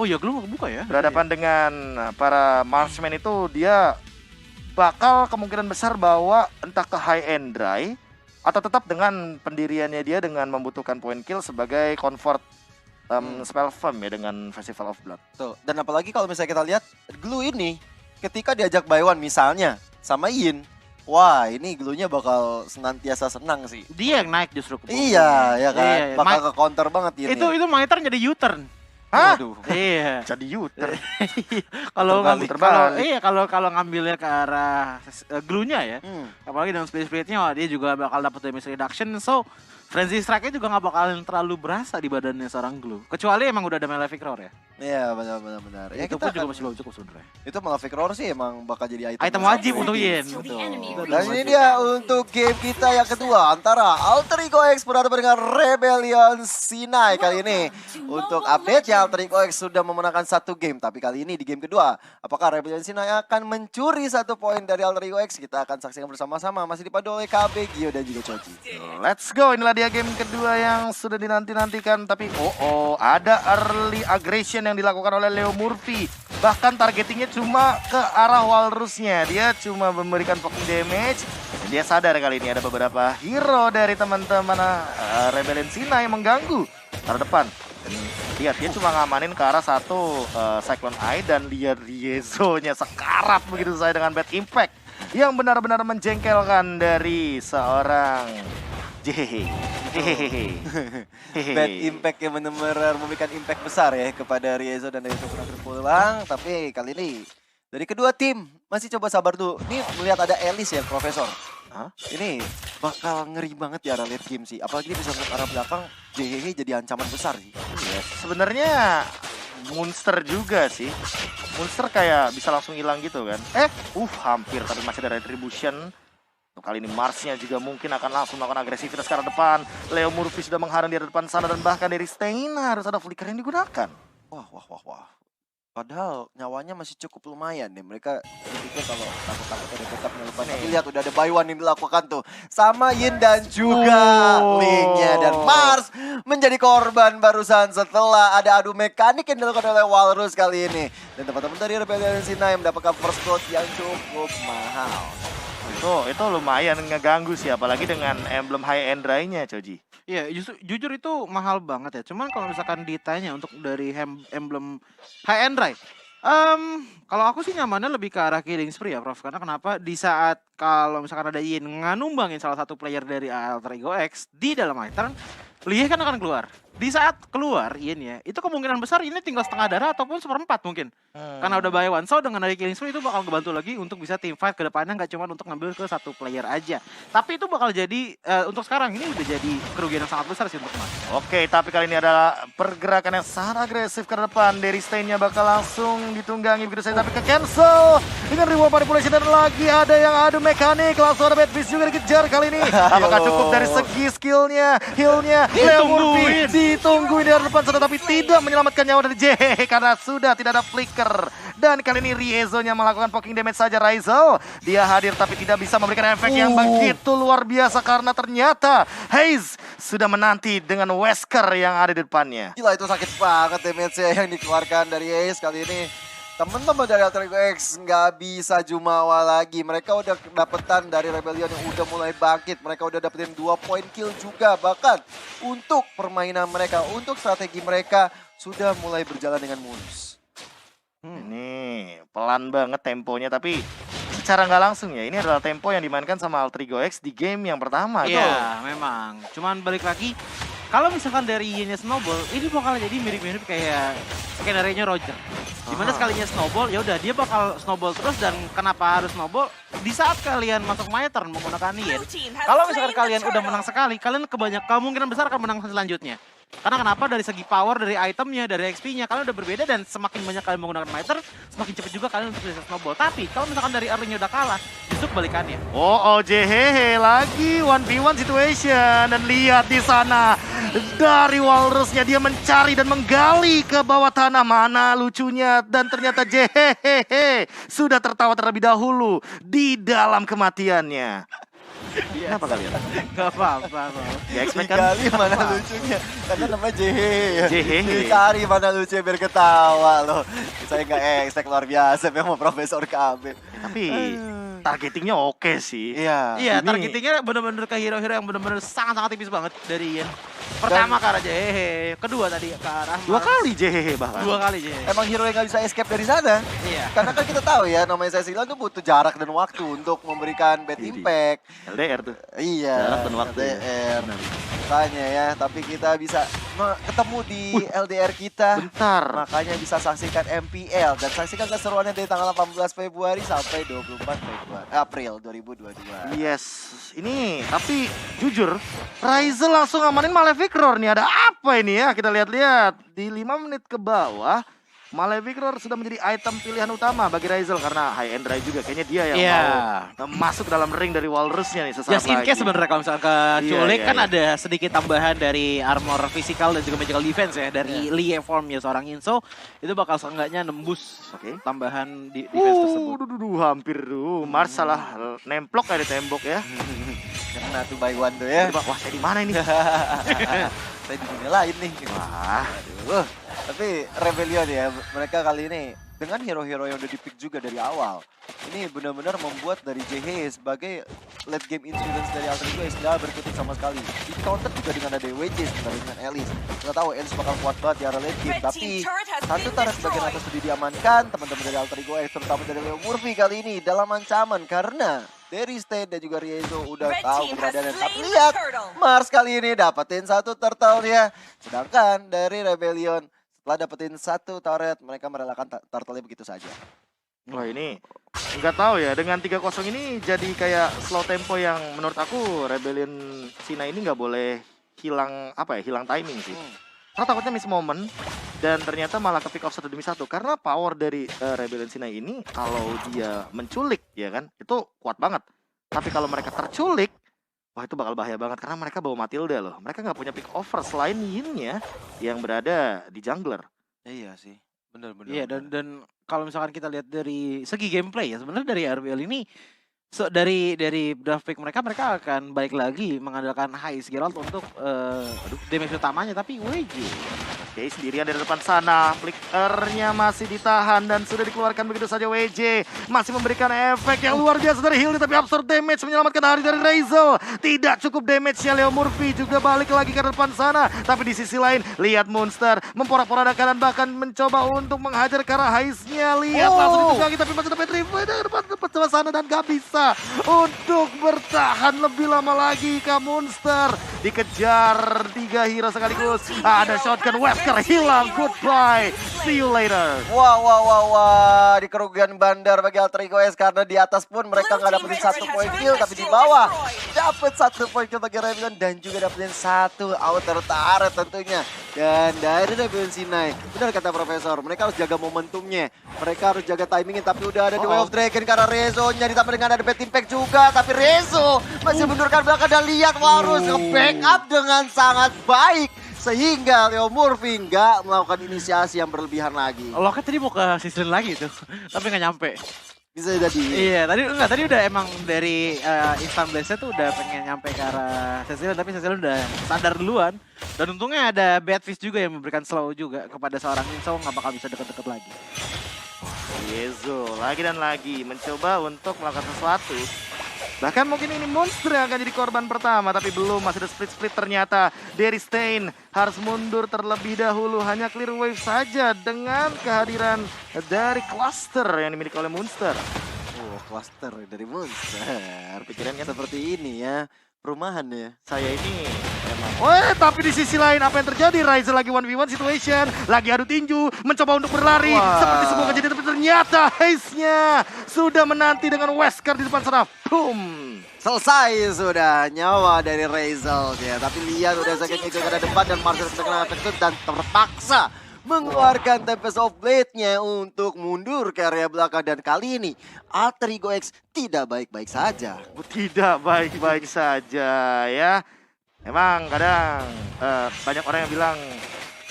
Oh ya, Glue nggak kebuka ya? Berhadapan dengan para marksman itu dia bakal kemungkinan besar bawa entah ke high and dry atau tetap dengan pendiriannya dia dengan membutuhkan point kill sebagai comfort spell farm ya dengan Festival of Blood. Tuh. Dan apalagi kalau misalnya kita lihat Glue ini ketika diajak by one misalnya sama Yin, wah ini Glue-nya bakal senantiasa senang sih. Dia yang naik justru ke bawah. Iya, ya kan. Iya, Bakal ke counter banget ini. Itu Maiter jadi U-turn. Hah? Waduh. Iya. Jadi Yuter. Kalau Terbalik. kalau ngambilnya ke arah glue-nya ya. Apalagi dengan spirit-spiritnya dia juga bakal dapat damage reduction. So, Frenzy Strike-nya juga nggak bakalan terlalu berasa di badannya seorang Glue. Kecuali emang udah ada Malefic Roar ya. Iya, benar. Ya, Itu kita pun juga masih belum cukup sebenarnya. itu Malefic Roar sih emang bakal jadi Item wajib untuk Yin. Dan ini dia untuk game kita yang kedua antara Alter Ego X berhadapan dengan Rebellion Sinai. Kali ini untuk update-nya Alter Ego X sudah memenangkan satu game. Tapi kali ini di game kedua, apakah Rebellion Sinai akan mencuri satu poin dari Alter Ego X? Kita akan saksikan bersama-sama. Masih dipandu oleh KB, Gio dan juga Choji. Let's go, inilah dia game kedua yang sudah dinanti-nantikan. Tapi ada early aggression yang dilakukan oleh Leo Murphy. Bahkan targetingnya cuma ke arah Walrusnya. Dia cuma memberikan poking damage. Dan dia sadar kali ini ada beberapa hero dari teman-teman Rebellion Sinai yang mengganggu arah depan. Dan lihat dia cuma ngamanin ke arah satu Cyclone Eye. Dan lihat Riezo-nya sekarat begitu saya dengan Bad Impact yang benar-benar menjengkelkan dari seorang Bad Impact yang benar-benar memberikan impact besar ya kepada Riezo dan Riezo pernah terpulang. Tapi kali ini dari kedua tim masih coba sabar dulu. Ini melihat ada Elise ya, Profesor. Ini bakal ngeri banget di arah late game sih. Apalagi dia bisa ke arah belakang, JHH jadi ancaman besar sih. Yes. Sebenarnya Monster juga sih. Monster kayak bisa langsung hilang gitu kan. Hampir tapi masih ada Retribution. Kali ini Marsnya juga mungkin akan langsung melakukan agresivitas ke arah depan. Leo Murphy sudah mengharang di depan sana dan bahkan dari Stain harus ada flicker yang digunakan. Wah. Padahal nyawanya masih cukup lumayan nih. Mereka berpikir kalau takut-takut ada backup depan. Tapi lihat udah ada buy one yang dilakukan tuh. Sama Yin dan juga Link-nya. Dan Mars menjadi korban barusan setelah ada adu mekanik yang dilakukan oleh Walrus kali ini. Dan teman-teman dari Rebellion Sinai mendapatkan first blood yang cukup mahal. Itu lumayan ngeganggu sih, apalagi dengan emblem high end dry-nya, Choji. Iya, jujur itu mahal banget ya. Cuman kalau misalkan ditanya untuk dari emblem high end dry, kalau aku sih nyamannya lebih ke arah Killing Spree ya, Prof. Karena kenapa? Di saat kalau misalkan ada Yin nganumbangin salah satu player dari Alter Ego X di dalam item, Lie kan akan keluar. Di saat keluar Yin ya, itu kemungkinan besar ini tinggal setengah darah ataupun seperempat mungkin. Karena udah buy one. So dengan dari Killing Spree itu bakal ngebantu lagi untuk bisa team fight ke depannya, nggak cuma untuk ngambil ke satu player aja. Tapi itu bakal jadi, untuk sekarang ini udah jadi kerugian yang sangat besar sih untuk Mas. Oke, tapi kali ini adalah pergerakan yang sangat agresif ke depan. Dari Stain-nya bakal langsung ditunggangi begitu saja, tapi ke cancel. Dengan reward manipulation dan lagi ada yang adu mekanik. Langsung ada Bad Beast juga dikejar kali ini. Apakah cukup dari segi skillnya, healnya? Leo Murphy ditungguin di depan sana tapi tidak menyelamatkan nyawa dari JHH karena sudah tidak ada flicker. Dan kali ini Riezo-nya melakukan poking damage saja. Raizel, dia hadir tapi tidak bisa memberikan efek yang begitu luar biasa karena ternyata Haze sudah menanti dengan Wesker yang ada di depannya. Gila itu sakit banget damage-nya yang dikeluarkan dari Ace kali ini. Teman-teman dari Alter Ego X nggak bisa jumawa lagi. Mereka udah dapetan dari Rebellion yang udah mulai bangkit. Mereka udah dapetin 2 point kill juga. Bahkan untuk permainan mereka, untuk strategi mereka sudah mulai berjalan dengan mulus. Ini pelan banget temponya tapi secara nggak langsung ya. Ini adalah tempo yang dimainkan sama Alter Ego X di game yang pertama. Iya, memang. Cuman balik lagi, kalau misalkan dari Yin-nya Snowball, ini bakal jadi mirip-mirip kayak skenario-nya Roger. Dimana sekalinya Snowball, ya udah dia bakal Snowball terus. Dan kenapa harus Snowball? Di saat kalian masuk my turn menggunakan Yin, kalau misalkan kalian udah menang sekali, kalian kemungkinan besar akan menang selanjutnya. Karena kenapa? Dari segi power, dari itemnya, dari XP-nya, kalian udah berbeda. Dan semakin banyak kalian menggunakan my turn, semakin cepat juga kalian untuk bisa Snowball. Tapi kalau misalkan dari early-nya udah kalah, justru kebalikannya. JHH lagi 1v1 situation. Dan lihat di sana dari Walrusnya dia mencari dan menggali ke bawah tanah. Mana lucunya, dan ternyata JHH sudah tertawa terlebih dahulu di dalam kematiannya. Kenapa kalian? Gak apa-apa. Gak expect kan? Dikali mana lucunya. Karena namanya Jehehe ya. Jehehe. Dicari mana lucunya biar ketawa loh. Saya nggak expect luar biasa memang Profesor KB. Tapi targetingnya oke sih. Iya. Iya, Ini- targetingnya bener-bener ke hero-hero yang bener-bener sangat-sangat tipis banget dari Yen. Pertama ke arah Jehehe, kedua tadi ke arah Dua Mars. kali JHH bahkan. Dua kali Jehehe. Emang hero yang nggak bisa escape dari sana. Iya. Karena kan kita tahu ya namanya Cecilia tuh butuh jarak dan waktu untuk memberikan bad Ini. impact. LDR tuh. Iya. Jarak dan waktu ya. LDR. Benar. Makanya ya, tapi kita bisa ketemu di LDR kita. Bentar. Makanya bisa saksikan MPL dan saksikan keseruannya dari tanggal 18 Februari sampai 24 April 2022. Yes, ini tapi jujur, Ryzel langsung ngamanin Malefic Roar nih. Ada apa ini ya? Kita lihat-lihat di 5 menit ke bawah. Malefic Roar sudah menjadi item pilihan utama bagi Ryzel karena high end Rai juga. Kayaknya dia yang Iya. mau masuk dalam ring dari Walrusnya nih sesaat Just in case lagi. sebenarnya kalau misalkan ke Iya, culik iya, kan iya. ada sedikit tambahan dari armor physical dan juga magical defense ya dari Lie form ya seorang Inso itu bakal seenggaknya nembus Oke. tambahan di defense tersebut. Hampir tuh. Mars salah nemplok kayak di tembok ya. Kena tuh by one tuh ya. Wah, saya di mana ini? Saya di dunia lain nih. Wah, Aduh. Tapi Rebellion ya, mereka kali ini dengan hero-hero yang udah di-pick juga dari awal. Ini benar-benar membuat dari JH sebagai late game insurance dari Alter Ego nggak berkutik sama sekali. Di counter juga dengan ada WJ sebenarnya dengan Elise. Kita tahu Elise bakal kuat banget di area late game, tapi satu turret bagian atas sudah diamankan. Teman-teman dari Alter Ego terutama dari Leo Murphy kali ini dalam ancaman karena dari State dan juga Riezo udah tahu keberadaan. Tapi lihat Mars kali ini dapetin satu turtle ya. Sedangkan dari Rebellion setelah dapetin satu turret mereka merelakan turtle-nya begitu saja. wah ini nggak tahu ya, dengan 3-0 ini jadi kayak slow tempo yang menurut aku Rebellion Cina ini nggak boleh hilang hilang timing sih. Karena takutnya miss moment dan ternyata malah ke pick off 1 demi 1 karena power dari Rebellion Cina ini kalau dia menculik ya kan itu kuat banget. Tapi kalau mereka terculik, wah itu bakal bahaya banget karena mereka bawa Matilda loh. Mereka nggak punya pick over selain Yin-nya yang berada di jungler. Iya sih, bener-bener. Iya dan kalau misalkan kita lihat dari segi gameplay ya sebenarnya dari RBL ini dari draft pick mereka akan balik lagi mengandalkan High Geralt untuk damage utamanya tapi WJ. Oke, sendirian dari depan sana, flickernya masih ditahan dan sudah dikeluarkan begitu saja WJ. Masih memberikan efek yang luar biasa dari Hildy tapi absorb damage menyelamatkan hari dari Ryzel. Tidak cukup damage-nya Leo Murphy juga balik lagi ke depan sana. Tapi di sisi lain, lihat Monster memporak-porandakan dan bahkan mencoba untuk menghajar ke arah Heist-nya. Lihat langsung ditunggangi tapi masih ada Petrified dari depan sana dan gak bisa untuk bertahan lebih lama lagi ke Monster. Dikejar 3 hero sekaligus. Ada shotgun Wesker hilang. Goodbye. See you later. Wah, di kerugian bandar bagi Alter Ego S karena di atas pun mereka nggak dapetin 1 poin kill tapi di bawah dapet 1 poin kill bagi Rebellion dan juga dapetin 1 outer turret tentunya. Dan dari Rebellion Sinai, benar kata Profesor, mereka harus jaga momentumnya, mereka harus jaga timingnya tapi udah ada di Way of Dragon karena Rezo-nya ditambah dengan ada bad impact juga tapi Rezo masih mundurkan belakang dan lihat Warus nge-backup dengan sangat baik. Sehingga Leo Murphy nggak melakukan inisiasi yang berlebihan lagi. Loket tadi mau ke season lagi tuh tapi nggak nyampe. Bisa jadi. Iya, tadi udah emang dari Instant Blaze tuh udah pengen nyampe ke arah Cecilion tapi Cecilion udah sadar duluan. Dan untungnya ada Badfish juga yang memberikan slow juga kepada seorang Inso nggak bakal bisa deket-deket lagi. Yezo lagi dan lagi mencoba untuk melakukan sesuatu. Bahkan mungkin ini Monster yang akan jadi korban pertama tapi belum, masih ada split ternyata. Dari Stain harus mundur terlebih dahulu, hanya clear wave saja dengan kehadiran dari cluster yang dimiliki oleh Monster. Cluster dari Monster. Pikiran kan Seperti ini ya. Perumahan ya. saya ini emang. Weh, tapi di sisi lain apa yang terjadi? Ryzel lagi 1v1 situation, lagi adu tinju, mencoba untuk berlari seperti sebuah kejadian tapi ternyata Haze-nya sudah menanti dengan Wesker di depan sana. Boom. Selesai sudah nyawa dari Rezel ya. Tapi lihat udah sakit itu ke depan dan Marcel sudah kena efek dan terpaksa mengeluarkan Tempest of Blade-nya untuk mundur ke area belakang. Dan kali ini Alter Ego X tidak baik-baik saja. Tidak baik-baik saja ya. Emang kadang banyak orang yang bilang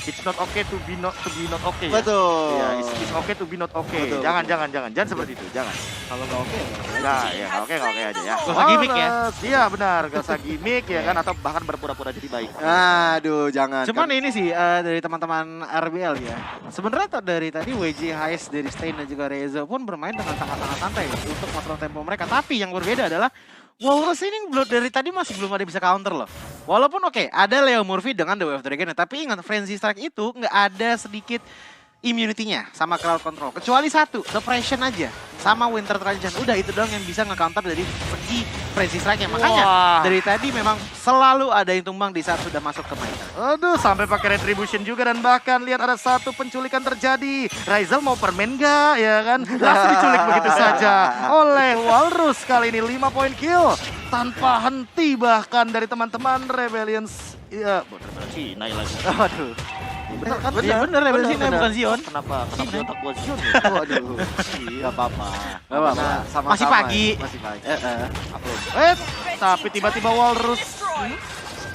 It's not okay to be not okay ya. Betul. Ya, it's okay to be not okay. Betul, Jangan betul. jangan seperti itu, jangan. Kalau nggak oke, Nah, ya nggak oke aja ya. Gak usah gimmick ya. Walrus, iya benar, gak usah gimmick ya kan, atau bahkan berpura-pura jadi baik. Aduh, jangan. Cuman ini sih dari teman-teman RBL ya. Sebenarnya dari tadi WJ Hayes dari Stain dan juga Reza pun bermain dengan sangat-sangat santai untuk kontrol tempo mereka. Tapi yang berbeda adalah Walrus ini dari tadi masih belum ada bisa counter loh. Walaupun oke, ada Leo Murphy dengan The Way of Dragon, tapi ingat Frenzy Strike itu nggak ada sedikit immunity-nya sama crowd control. Kecuali satu, suppression aja sama Winter Transition. Udah itu doang yang bisa nge-counter dari segi Frenzy Strike-nya. Makanya Wah. dari tadi memang selalu ada yang tumbang di saat sudah masuk ke Miter. Aduh, sampai pakai retribution juga dan bahkan lihat ada satu penculikan terjadi. Raizal mau permen gak ya kan? Langsung diculik begitu saja oleh Walrus kali ini 5 poin kill tanpa henti bahkan dari teman-teman Rebellions. Iya, bener-bener Cina lagi. Waduh. Bener kan? Iya bener ya, sih bener. bukan Zion. Kenapa di otak gua Zion ya? Waduh. Nggak apa-apa. Nggak apa-apa. Karena sama-sama Masih pagi. ya, Masih pagi. Upload. Tapi tiba-tiba Walrus.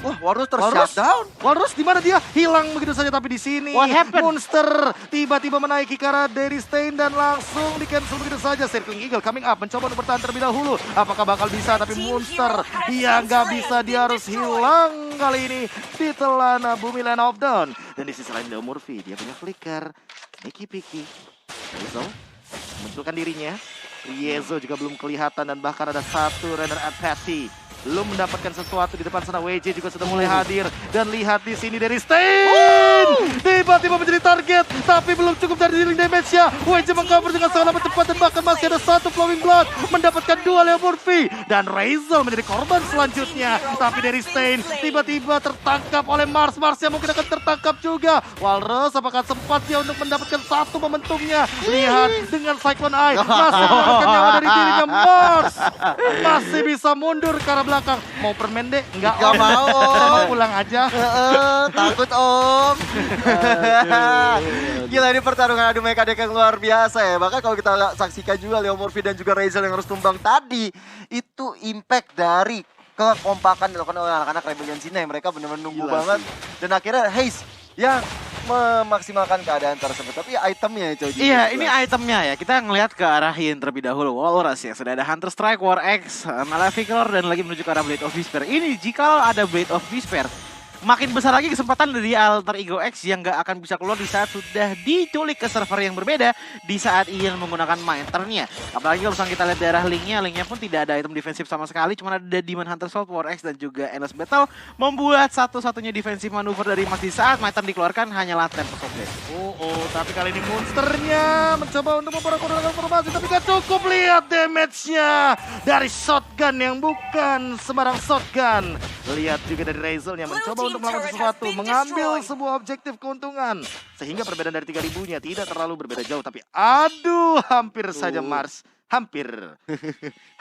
Wah, Warus Walrus? ter-shutdown. Walrus di mana dia? Hilang begitu saja tapi di sini. What happened? Monster tiba-tiba menaiki ke arah Dari Stain dan langsung di cancel begitu saja. Circling Eagle coming up mencoba untuk bertahan terlebih dahulu. Apakah bakal bisa? Tapi Monster dia nggak bisa, dia harus hilang kali ini di telan bumi Land of Dawn. Dan di sisi lain Leo Murphy dia punya flicker. Mickey Picky. Rizzo munculkan dirinya. Riezo juga belum kelihatan dan bahkan ada satu runner at Patty. Belum mendapatkan sesuatu di depan sana. WJ juga sudah mulai hadir dan lihat di sini dari Stain tiba-tiba menjadi target tapi belum cukup dari dealing damage-nya. WJ mengcover dengan sangat amat cepat dan bahkan masih ada satu flowing blood mendapatkan 2 Leo Murphy dan Razel menjadi korban selanjutnya. Tapi dari Stain tiba-tiba tertangkap oleh Mars. Marsnya mungkin akan tertangkap juga. Walrus apakah sempat dia untuk mendapatkan satu momentumnya? Lihat dengan Cyclone Eye masih mendapatkan nyawa dari dirinya. Mars masih bisa mundur ke arah belakang. Mau permen deh? Enggak Nggak Om. mau, Saya Om. mau pulang aja. Takut Om. Gila, ini pertarungan adu mekanik yang luar biasa ya. Bahkan kalau kita saksikan juga Leo Murphy dan juga Razel yang harus tumbang tadi, itu impact dari kekompakan dilakukan oleh anak-anak Rebellion Cina yang mereka benar-benar nunggu banget. Dan akhirnya Hayes yang memaksimalkan keadaan tersebut. Tapi itemnya coy. Iya, ini itemnya ya. Kita ngelihat ke arah Yin terlebih dahulu. Walrus ya. Sudah ada Hunter Strike, War X, Maleficor, dan lagi menuju ke arah Blade of Despair. Ini jika ada Blade of Despair, makin besar lagi kesempatan dari Alter Ego X yang nggak akan bisa keluar di saat sudah diculik ke server yang berbeda di saat Ian menggunakan Miternya. Apalagi kalau misalnya kita lihat daerah linknya pun tidak ada item defensif sama sekali, cuma ada Demon Hunter Sword, War X, dan juga Endless Battle membuat satu-satunya defensif manuver dari Mas di saat Miter dikeluarkan hanyalah Tempest of Death. Tapi kali ini Monsternya mencoba untuk memperkuatkan formasi tapi gak cukup. Lihat damage-nya dari shotgun yang bukan sembarang shotgun. Lihat juga dari Razelnya mencoba untuk melakukan sesuatu, mengambil sebuah objektif keuntungan. Sehingga perbedaan dari 3.000-nya tidak terlalu berbeda jauh. Tapi aduh, hampir saja Mars. Hampir.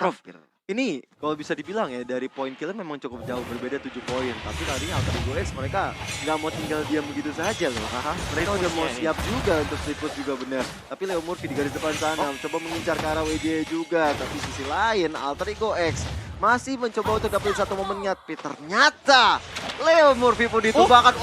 Hampir. Ini kalau bisa dibilang ya, dari poin killnya memang cukup jauh, berbeda 7 poin. Tapi tadinya Alter Ego X mereka nggak mau tinggal diam begitu saja loh. Mereka udah mau siap juga untuk split push juga benar. Tapi Leo Murphy di garis depan sana coba mengincar ke arah WJ juga. Tapi sisi lain Alter Ego X masih mencoba untuk dapetin satu momennya. Tapi ternyata Leo Murphy pun ditumbangkan.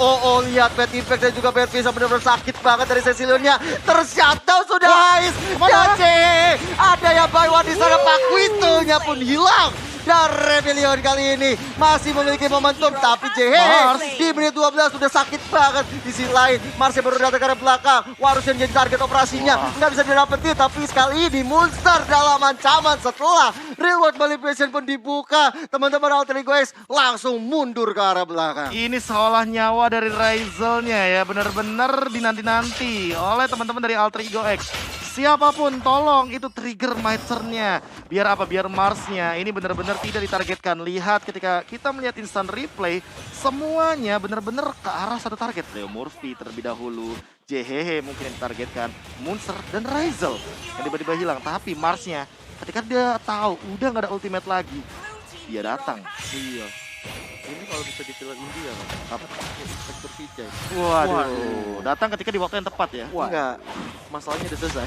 Lihat Bad Impact dan juga Bad Visa benar-benar sakit banget dari Cecilionnya. Tershutdown sudah Ais. Jace, ada yang buy one di sana. Pak Quinto-nya pun hilang. Dan Rebellion kali ini masih memiliki momentum. Tapi Mars di menit 12 sudah sakit banget. Di sisi lain Mars yang baru datang ke arah belakang. Warus yang jadi target operasinya nggak bisa didapetin. Tapi sekali ini Monster dalam ancaman setelah reward manipulation pun dibuka. Teman-teman Alter Ego X langsung mundur ke arah belakang. Ini seolah nyawa dari Razelnya ya, benar-benar dinanti-nanti oleh teman-teman dari Alter Ego X. Siapapun tolong itu trigger Miternya. Biar apa? Biar Marsnya ini benar-benar tidak ditargetkan. Lihat ketika kita melihat instant replay, semuanya benar-benar ke arah satu target. Leo Murphy terlebih dahulu, JHH mungkin yang ditargetkan, Monster dan Razel yang tiba-tiba hilang. Tapi Marsnya ketika dia tahu udah nggak ada ultimate lagi, dia datang. Iya. Ini kalau bisa di film India kan, Inspektur Vijay. Waduh, datang ketika di waktu yang tepat ya. Enggak, masalahnya udah selesai.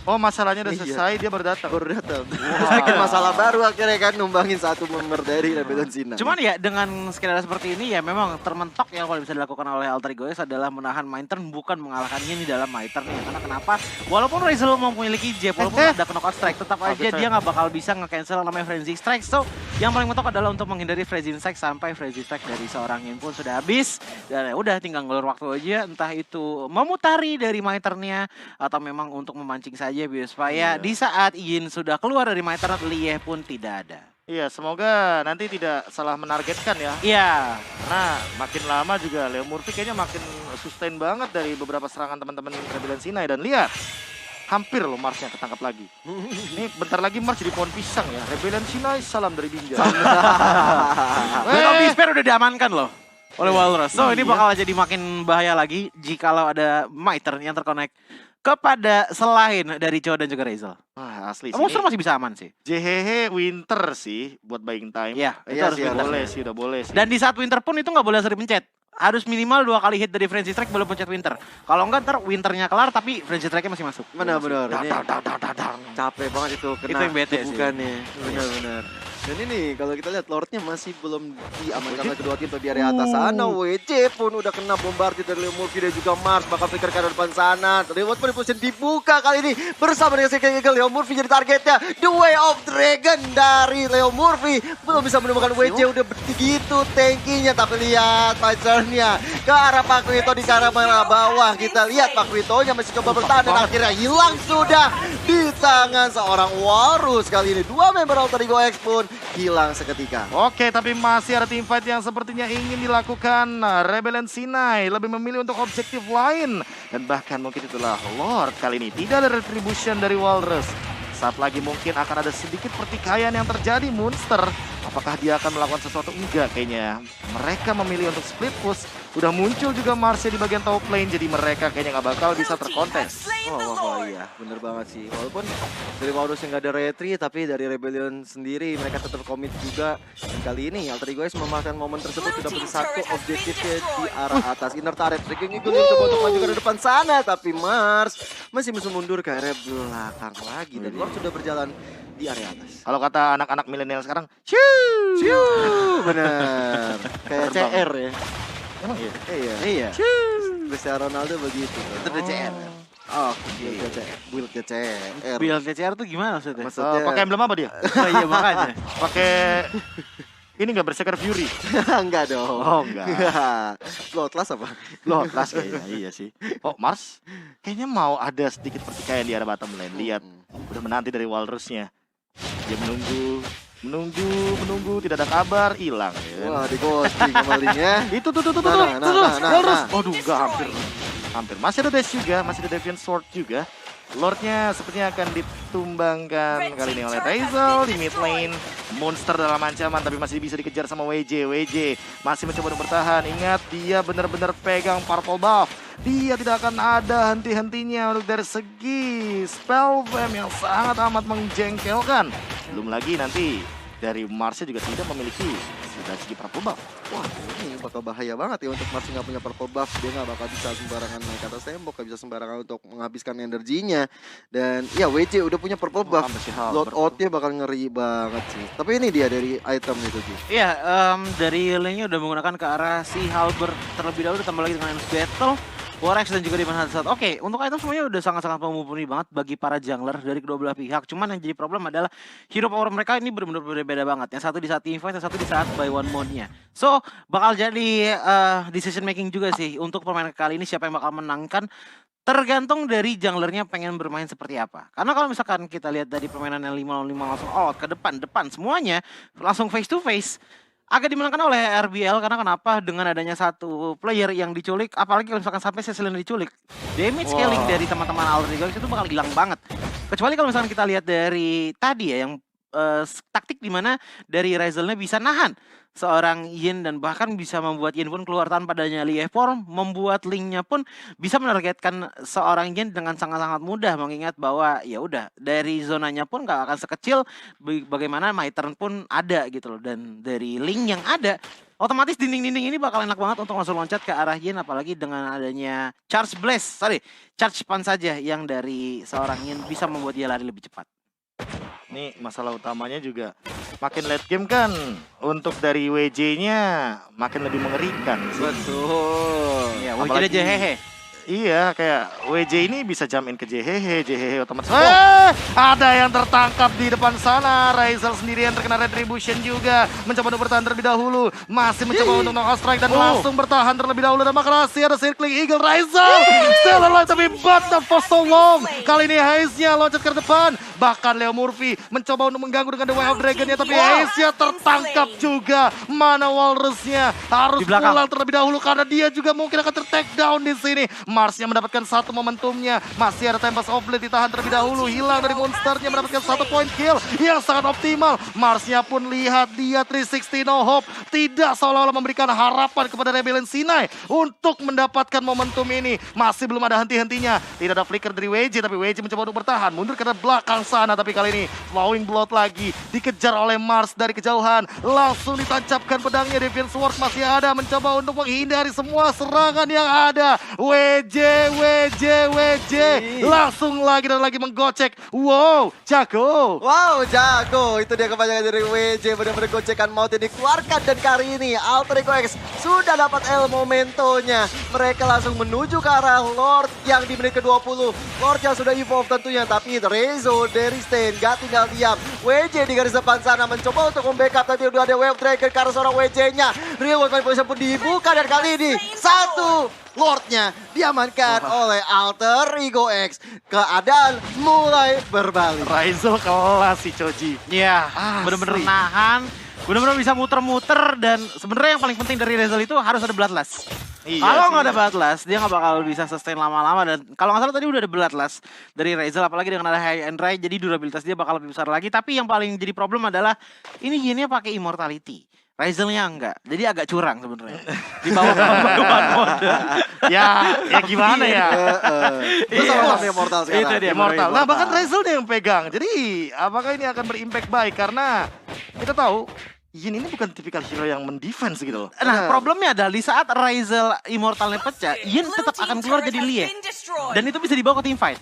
Oh, masalahnya udah Iya. selesai, dia baru datang. Baru datang. Terus bikin masalah baru akhirnya kan numbangin satu member dari Rebellion Sinai. Cuman ya dengan skenario seperti ini ya memang termentok yang paling bisa dilakukan oleh Alter Ego adalah menahan main turn, bukan mengalahkannya di dalam main turn ya. Karena kenapa? Walaupun Rizal memiliki jab, walaupun ada knockout strike, tetap aja betul. dia nggak bakal bisa nge-cancel namanya frenzy strike. So yang paling mentok adalah untuk menghindari frenzy strike sampai frenzy strike dari seorang Yin pun sudah habis. Dan ya udah tinggal ngelur waktu aja, entah itu memutari dari main turn-nya atau memang untuk memancing saja biar supaya di saat Yin sudah keluar dari main turn, Lieh pun tidak ada. Iya, semoga nanti tidak salah menargetkan ya. Iya. Nah, makin lama juga Leo Murphy kayaknya makin sustain banget dari beberapa serangan teman-teman Rebellion Sinai. Dan lihat, hampir loh Marsnya ketangkap lagi. Ini bentar lagi Mars jadi pohon pisang ya. Rebellion Sinai, salam dari Binjai. Dan Om Despair udah diamankan loh oleh Walrus. So ini bakal jadi makin bahaya lagi jikalau ada Miter yang terkonek kepada selain dari Cho dan juga Rizal. Wah, asli sih. Monster masih bisa aman sih. JHH Winter sih buat buying time. Iya, itu Iya harus sih, Winter. boleh sih, udah boleh sih. Dan di saat Winter pun itu nggak boleh sering pencet. Harus minimal 2 kali hit dari Frenzy Strike belum pencet Winter. Kalau enggak ntar Winternya kelar tapi Frenzy Strike-nya masih masuk. Benar-benar. Ini capek banget itu kena Itu yang bete sih. bukannya. Benar-benar. Dan ini kalau kita lihat Lordnya masih belum diamankan oleh kedua tim di area atas sana. WJ pun udah kena bombardir dari Leo Murphy dan juga Mars bakal flicker ke arah depan sana. Reward Manipulation dibuka kali ini bersama dengan Second Eagle. Leo Murphy jadi targetnya. The Way of Dragon dari Leo Murphy belum bisa menemukan WJ, udah begitu tankinya, tapi lihat pacarnya ke arah Pak Wito di arah bawah. Kita lihat Pak Witonya masih coba bertahan dan akhirnya hilang sudah di tangan seorang Walrus. Kali ini dua member Alter Ego X pun hilang seketika. Oke, tapi masih ada team fight yang sepertinya ingin dilakukan. Rebellion Sinai lebih memilih untuk objektif lain. Dan bahkan mungkin itulah Lord kali ini. Tidak ada retribution dari Walrus. Saat lagi mungkin akan ada sedikit pertikaian yang terjadi. Monster, apakah dia akan melakukan sesuatu? Enggak kayaknya. Mereka memilih untuk split push. Udah muncul juga Marsha di bagian top lane. Jadi mereka kayaknya nggak bakal bisa terkontes. Wah, iya, bener banget sih. Walaupun dari Walrus yang gak ada retri, tapi dari Rebellion sendiri mereka tetap komit juga. Dan kali ini Alter Ego memanfaatkan momen tersebut sudah beri satu objektifnya di arah atas. Inner turret, Striking Eagle yang coba untuk maju ke depan sana, tapi Mars masih bisa mundur ke area belakang lagi. Dan Lord sudah berjalan di area atas. Kalau kata anak-anak milenial sekarang, Ciu, bener. Kayak Terbang. CR ya. emang iya. Iya. Iya. Cristiano Ronaldo begitu. Itu DCR. Oh, build-nya CR. Build DCR tuh gimana maksudnya? Maksudnya Pakai emblem apa dia? Oh, iya makanya. Pakai ini nggak Berserker Fury? enggak dong. Oh, enggak. Bloodlust apa? Bloodlust kayaknya, iya sih. Oh, Mars kayaknya mau ada sedikit pertikaian di arah bottom lane. Lihat, udah menanti dari Walrusnya. Dia menunggu, tidak ada kabar, hilang. Ya. Wah, di ghosting kembalinya. Itu tuh, Nah, Walrus. nah. Aduh, enggak, hampir. Masih ada dash juga, masih ada Deviant Sword juga. Lordnya sepertinya akan ditumbangkan kali ini oleh Rizal di mid lane. Monster dalam ancaman tapi masih bisa dikejar sama WJ. WJ masih mencoba untuk bertahan. Ingat, dia benar-benar pegang purple buff. Dia tidak akan ada henti-hentinya untuk dari segi spell flame yang sangat amat menjengkelkan. Belum lagi nanti dari Marsnya juga tidak memiliki dari segi purple buff. Wah, ini bakal bahaya banget ya untuk Mars nggak punya purple buff. Dia nggak bakal bisa sembarangan naik ke atas tembok, nggak bisa sembarangan untuk menghabiskan energinya. Dan ya WJ udah punya purple buff. Sampai si Halberd. Load out-nya bakal ngeri banget sih. Tapi ini dia dari item itu sih. Iya, dari lane-nya udah menggunakan ke arah si Halberd terlebih dahulu, ditambah lagi dengan Endless Battle, Warex dan juga Demon Hunter. Oke, untuk item semuanya udah sangat-sangat mumpuni banget bagi para jungler dari kedua belah pihak. Cuman yang jadi problem adalah hero power mereka ini benar-benar berbeda banget. Yang satu di saat teamfight, yang satu di saat buy one mode-nya. So, bakal jadi decision making juga sih untuk permainan kali ini siapa yang bakal menangkan. Tergantung dari junglernya pengen bermain seperti apa. Karena kalau misalkan kita lihat dari permainan yang 5 lawan 5 langsung out ke depan semuanya langsung face to face. Agak dimenangkan oleh RBL karena kenapa? Dengan adanya satu player yang diculik, apalagi kalau misalkan sampai Cecilian diculik, damage scaling dari teman-teman Alter Ego itu bakal hilang banget. Kecuali kalau misalkan kita lihat dari tadi ya yang taktik dimana dari Rizal-nya bisa nahan seorang Yin dan bahkan bisa membuat Yin pun keluar tanpa adanya Lieh form, membuat Link-nya pun bisa menargetkan seorang Yin dengan sangat-sangat mudah, mengingat bahwa ya udah dari zonanya pun gak akan sekecil bagaimana My Turn pun ada gitu loh, dan dari Link yang ada otomatis dinding-dinding ini bakal enak banget untuk langsung loncat ke arah Yin, apalagi dengan adanya charge pan saja yang dari seorang Yin bisa membuat dia lari lebih cepat. Nih masalah utamanya juga makin late game kan untuk dari WJ-nya makin lebih mengerikan sih. Betul. Ya, WJ Apalagi- aja hehe. Iya, kayak WJ ini bisa jump in ke JHH otomatis. Ada yang tertangkap di depan sana. Raisel sendirian terkena retribution juga. Mencoba untuk bertahan terlebih dahulu. Masih mencoba untuk knockout strike dan langsung bertahan terlebih dahulu. Dan makasih ada circling eagle Raisel. Still alive tapi but not for so long. Kali ini Haze-nya loncat ke depan. Bahkan Leo Murphy mencoba untuk mengganggu dengan The Way of Dragon-nya. Tapi Haze-nya tertangkap juga. Mana Walrus-nya harus Di belakang. pulang terlebih dahulu karena dia juga mungkin akan ter-take down di sini. Marsnya mendapatkan satu momentumnya. Masih ada Tempest of Blade ditahan terlebih dahulu. Hilang dari monsternya mendapatkan satu point kill yang sangat optimal. Marsnya pun lihat dia 360 no hope. Tidak seolah-olah memberikan harapan kepada Rebellion Sinai untuk mendapatkan momentum ini. Masih belum ada henti-hentinya. Tidak ada flicker dari WJ tapi WJ mencoba untuk bertahan. Mundur ke belakang sana tapi kali ini Flowing Blood lagi. Dikejar oleh Mars dari kejauhan. Langsung ditancapkan pedangnya. Deviant Sword masih ada mencoba untuk menghindari semua serangan yang ada. WJ langsung lagi dan lagi menggocek. Wow, jago. Wow, jago. Itu dia kebanyakan dari WJ. Benar-benar gocekan maut yang dikeluarkan. Dan kali ini Alter Ego X sudah dapat El Momentonya. Mereka langsung menuju ke arah Lord yang di menit ke-20. Lord yang sudah evolve tentunya. Tapi Rezo dari Stain gak tinggal diam. WJ di garis depan sana mencoba untuk membackup. Tapi udah ada Wave Dragon karena seorang WJ-nya. Real World Position pun dibuka. Dan kali ini satu Lordnya diamankan oleh Alter Ego X. Keadaan mulai berbalik. Raisel kelas si Choji. Iya, Asli. bener-bener nahan. Bener-bener bisa muter-muter dan sebenarnya yang paling penting dari Razel itu harus ada Bloodlust. Iya Kalau sih. nggak ada Bloodlust, dia nggak bakal bisa sustain lama-lama. Dan kalau nggak salah tadi udah ada Bloodlust dari Razel, apalagi dengan ada High and Dry, jadi durabilitas dia bakal lebih besar lagi. Tapi yang paling jadi problem adalah ini Yin-nya pakai Immortality. Razel-nya enggak, jadi agak curang sebenarnya. Di bawah pembaguan mode. Ya gimana ya? Itu sama-sama Immortal sekarang. Itu dia. Immortal. Nah Immortal. bahkan Raisel dia yang pegang. Jadi apakah ini akan berimpact baik? Karena kita tahu Yin ini bukan tipikal hero yang mendefense gitu loh. Nah, problemnya adalah di saat Razel Immortalnya pecah, Yin tetap akan keluar jadi Lie. Dan itu bisa dibawa ke team fight.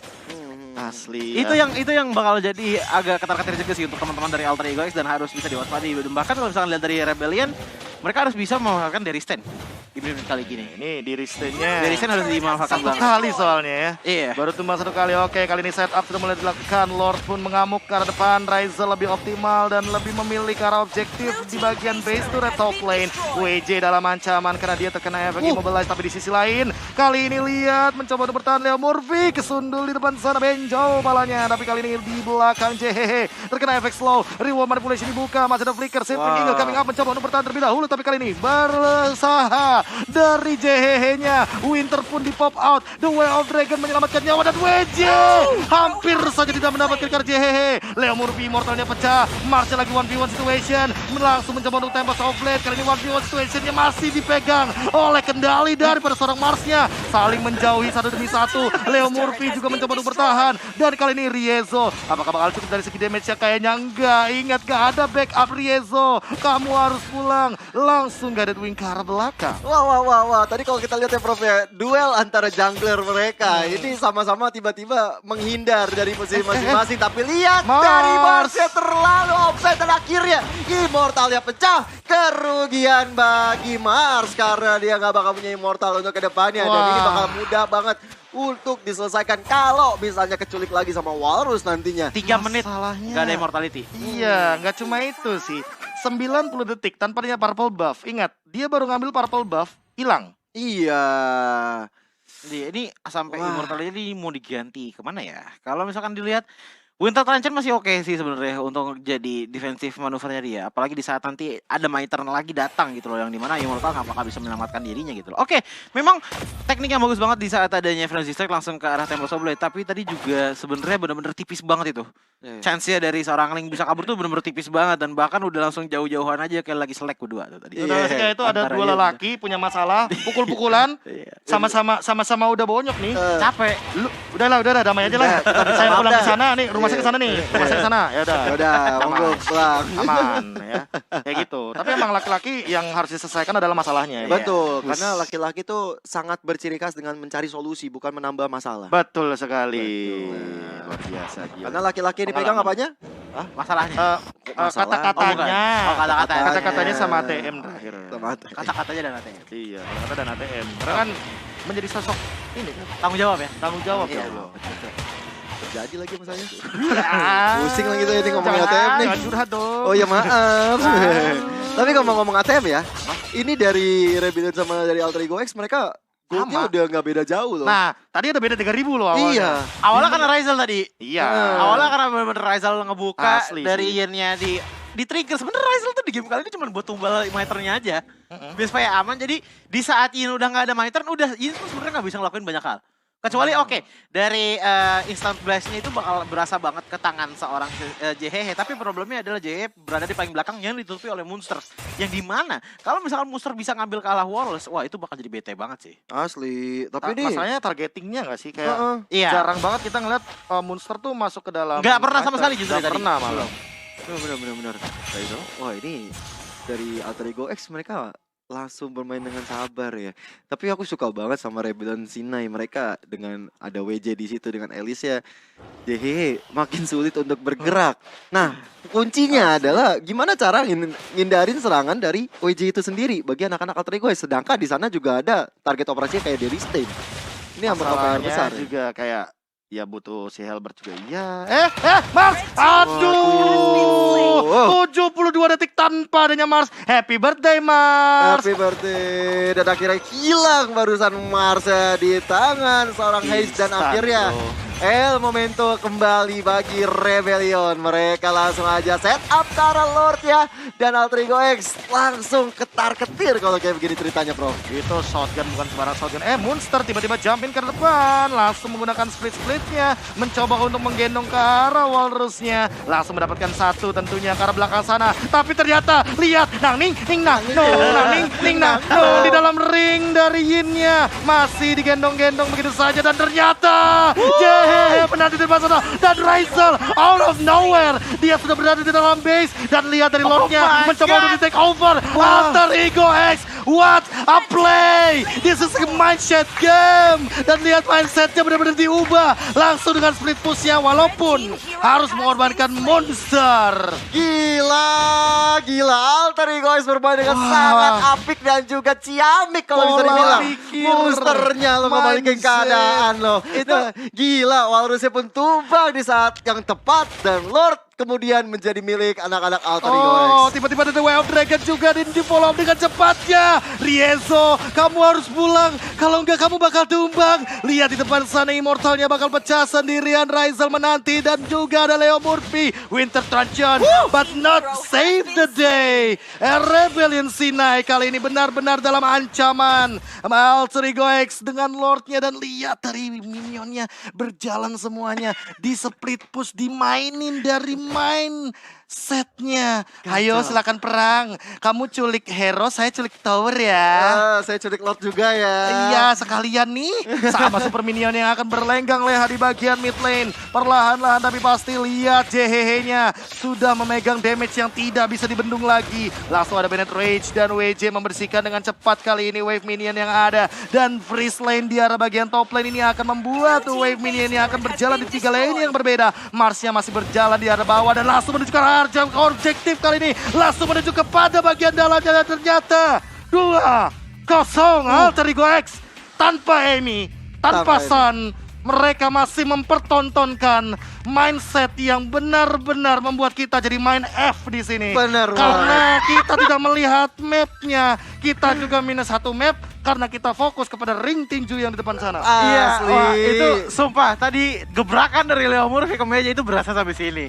Asli. Itu yang bakal jadi agak ketar-ketir juga sih untuk teman-teman dari Alter Ego X dan harus bisa diwaspadi. Dan bahkan kalau misalkan lihat dari Rebellion, mereka harus bisa memanfaatkan dari stand di menit kali gini. Ini di Risten-nya Dari stand harus dimanfaatkan satu banget. kali soalnya ya. Iya. Baru tumbang satu kali. Oke, kali ini setup sudah mulai dilakukan. Lord pun mengamuk ke arah depan. Raisel lebih optimal dan lebih memilih ke arah objektif di bagian base to red top lane. WJ dalam ancaman karena dia terkena efek immobilize. Tapi di sisi lain, kali ini lihat mencoba untuk bertahan Leo Murphy. Kesundul di depan sana benjol balanya. Tapi kali ini di belakang JHH terkena efek slow. Reward manipulation dibuka. Masih ada flicker. Sifting Eagle coming up mencoba untuk bertahan terlebih dahulu. Tapi kali ini berusaha dari JHH-nya. Winter pun di pop out. The Way of Dragon menyelamatkan nyawa dan WJ hampir saja tidak mendapatkan karena JHH. Leo Murphy Immortalnya pecah. Marsnya lagi 1v1 situation. Langsung mencoba untuk Tempest of Blade. Kali ini 1v1 situationnya masih dipegang oleh kendali daripada seorang Marsnya. Saling menjauhi satu demi satu. Leo Murphy juga mencoba untuk bertahan. Dan kali ini Riezo. Apakah bakal cukup dari segi damage-nya? Kayaknya enggak. Ingat gak ada backup Riezo. Kamu harus pulang. Langsung Guided Wing ke arah belakang. Wah. Tadi kalau kita lihat ya Prof ya, duel antara jungler mereka. Ini sama-sama tiba-tiba menghindar dari posisi masing-masing. Tapi lihat Mars. dari Marsnya terlalu offside dan akhirnya Immortalnya pecah. Kerugian bagi Mars karena dia nggak bakal punya Immortal untuk kedepannya. Dan ini bakal mudah banget untuk diselesaikan kalau misalnya keculik lagi sama Walrus nantinya. 3 menit Masalahnya- nggak ada immortality. Iya, nggak cuma itu sih. 90 detik tanpa adanya purple buff. Ingat, dia baru ngambil purple buff, hilang. Iya. Ini sampai Wah. immortality ini mau diganti kemana ya? Kalau misalkan dilihat Winter Trencher masih oke sih sebenarnya untuk jadi defensif manuvernya dia. Apalagi di saat nanti ada My Turn lagi datang gitu loh, yang dimana Immortal nggak bakal bisa menyelamatkan dirinya gitu loh. Oke, memang teknik yang bagus banget di saat adanya Frenzy Strike langsung ke arah Tempest of Blade. Tapi tadi juga sebenarnya benar-benar tipis banget itu. Chance-nya dari seorang Link bisa kabur tuh benar-benar tipis banget. Dan bahkan udah langsung jauh-jauhan aja kayak lagi selek berdua tuh tadi. Udah sih kayak itu ada Antara dua dia- lelaki punya masalah, pukul-pukulan, Iya. sama-sama udah bonyok nih. Capek. Lu udahlah damai aja lah. Saya pulang ke sana nih, rumah saya ke sana nih. Rumah saya ke sana. Ya udah. Udah, monggo pulang. Aman ya. Kayak gitu. Tapi emang laki-laki yang harus diselesaikan adalah masalahnya ya. Betul, karena laki-laki tuh sangat berciri khas dengan mencari solusi, bukan menambah masalah. Betul sekali. Betul. Luar biasa gila. Karena laki-laki yang dipegang apanya? Masalahnya. Masalah. Kata-katanya. Oh, kata-katanya. Kata-katanya sama ATM terakhir. Sama ATM. Kata-katanya dan ATM. Iya, kata dan ATM. Karena kan menjadi sosok ini kan Tanggung jawab ya. tanggung jawab Iya, ya. loh. Terjadi lagi sama saya. Ah, Pusing lagi saya ini ngomongin jangan, ATM nih. Jangan curhat dong. Oh ya maaf. Tapi kalau ngomong ATM ya, ini dari Rebellion sama dari Alter Ego X mereka goldnya Sama. udah nggak beda jauh loh. Nah, tadi ada beda 3.000 loh awalnya. Iya. Awalnya karena Rizal tadi. Iya. Awalnya karena bener-bener Rizal ngebuka Asli dari sih. Yin-nya di trigger. Sebenernya Rizal tuh di game kali ini cuma buat tumbal meternya aja. Biar supaya aman. Jadi di saat Yin udah nggak ada meter, udah Yin tuh sebenarnya nggak bisa ngelakuin banyak hal. Kecuali oke, dari instant blast-nya itu bakal berasa banget ke tangan seorang JHH. Tapi problemnya adalah JHH berada di paling belakang yang ditutupi oleh monster. Yang dimana kalau misalkan monster bisa ngambil kalah Wallace, wah itu bakal jadi bete banget sih. Asli. Tapi ini Masalahnya targetingnya nggak sih? Kayak Heeh. Iya. jarang banget kita ngeliat monster tuh masuk ke dalam. Nggak pernah sama fighter. sekali justru Nggak tadi. pernah malah. benar. Wah ini dari Alter Ego X mereka langsung bermain dengan sabar ya. Tapi aku suka banget sama Rebellion Sinai. Mereka dengan ada WJ di situ dengan Alicia, JHH makin sulit untuk bergerak. Nah, kuncinya adalah gimana cara ngindarin serangan dari WJ itu sendiri bagi anak-anak Alter Ego X. Sedangkan di sana juga ada target operasinya kayak Derry Stain. Ini yang berkapal Masalahnya besar. Ya. juga kayak ya butuh si Helbert juga. Iya. Mars. Aduh. 72 detik tanpa adanya Mars. Happy birthday Mars. Happy birthday. Dan akhirnya hilang barusan Mars di tangan seorang Haze dan Instan, akhirnya bro. El Momento kembali bagi Rebellion. Mereka langsung aja set up Tara Lord ya. Dan Alter Ego X langsung ketar-ketir kalau kayak begini ceritanya, Bro. Itu shotgun bukan sembarang shotgun. Monster tiba-tiba jumpin ke depan. Langsung menggunakan split-splitnya. Mencoba untuk menggendong ke arah Walrusnya. Langsung mendapatkan satu tentunya ke arah belakang sana. Tapi ternyata lihat. Nang ning ning nang. No, nang ning ning nang. No, di dalam ring dari Yin-nya. Masih digendong-gendong begitu saja. Dan ternyata JHH benar di depan sana. Dan Rizal out of nowhere. Dia sudah berada di dalam base. Dan lihat dari Lordnya mencoba untuk di take over. Alter Ego X. What a play! This is a mindset game. Dan lihat mindsetnya benar-benar diubah. Langsung dengan split push-nya walaupun harus mengorbankan monster. Gila. Alter Ego X bermain dengan sangat apik dan juga ciamik kalau bisa Pola dibilang. pikir, Monsternya lo ngebalikin mindset. keadaan lo. Itu gila. Walrusnya pun tumbang di saat yang tepat dan Lord kemudian menjadi milik anak-anak Alter Ego X. Oh, tiba-tiba ada The Way of Dragon juga di follow up dengan cepatnya. Rienzo, kamu harus pulang. Kalau enggak kamu bakal tumbang. Lihat di depan sana Immortalnya bakal pecah sendirian. Rizal menanti dan juga ada Leo Murphy. Winter Truncheon, but not save the day. Rebellion Sinai kali ini benar-benar dalam ancaman. Alter Ego X dengan Lordnya dan lihat dari minionnya berjalan semuanya. Di split push, dimainin dari main setnya. Ayo silakan perang. Kamu culik hero, saya culik tower ya. Saya culik Lord juga ya. Iya, sekalian nih sama Super Minion yang akan berlenggang leha di bagian mid lane. Perlahan-lahan tapi pasti lihat JHH-nya sudah memegang damage yang tidak bisa dibendung lagi. Langsung ada Bennett Rage dan WJ membersihkan dengan cepat kali ini wave minion yang ada. Dan freeze lane di arah bagian top lane ini akan membuat wave minion yang akan berjalan di 3 lane yang berbeda. Marsnya masih berjalan di arah bawah dan langsung menuju ke arah objektif kali ini. Langsung menuju kepada bagian dalamnya dan ternyata 2-0 Alter Ego X tanpa Amy, tanpa Sun. Mereka masih mempertontonkan mindset yang benar-benar membuat kita jadi main F di sini. Benar Karena kita tidak melihat mapnya. Kita juga minus 1 map karena kita fokus kepada ring tinju yang di depan sana. Iya, Asli. wah, itu sumpah tadi gebrakan dari Leo Murphy ke meja itu berasa sampai sini.